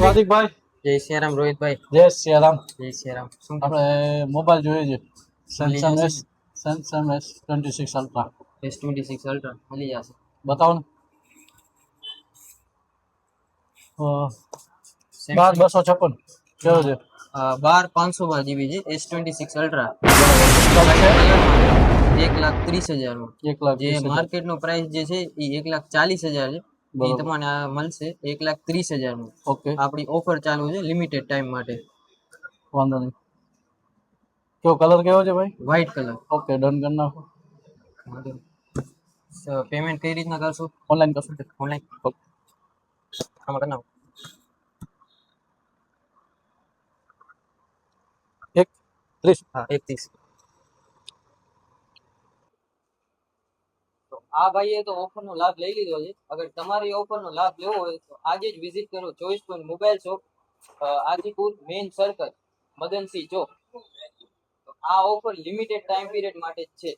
હાર્દિકભાઈ જય શ્રી રામ રોહિતભાઈ. જય સિયારામ. જય શ્રી રામ. શું આપણે મોબાઈલ જોઈએ છે સેમસંગ જશે S Samsung S26 ultra. S26 ultra મળી જશે. બતાવો ને. Samsung 1256 કેવો છે? 12 512 GB છે. S26 અલ્ટ્રા છે 1,30,000 માં. 1,30,000. જે માર્કેટ નો પ્રાઇસ જે છે એ 1,40,000 છે. એ બરોબર. તમને આ મળશે 1,30,000 માં. ઓકે, આપણી ઓફર ચાલુ છે લિમિટેડ ટાઈમ માટે. વાંધો નહીં. કેવો કલર કેવો છે ભાઈ? White colour. ઓકે, ડન કરી નાખો. પેમેન્ટ કઈ રીતના કરશો? ઓનલાઈન કરશો? ઓનલાઈન. ઓકે. આમાં કરી નાખો. 1,30. હા 1,30. તો આ ભાઈએ તો ઓફર નો લાભ લઈ લીધો છે. અગર તમારે ઓફર નો લાભ લેવો હોય તો આજે જ વિઝિટ કરો choice point mobile shop, Ajipur main circle, Madansinh ચોક. તો આ ઓફર લિમિટેડ ટાઈમ પીરિયડ માટે જ છે.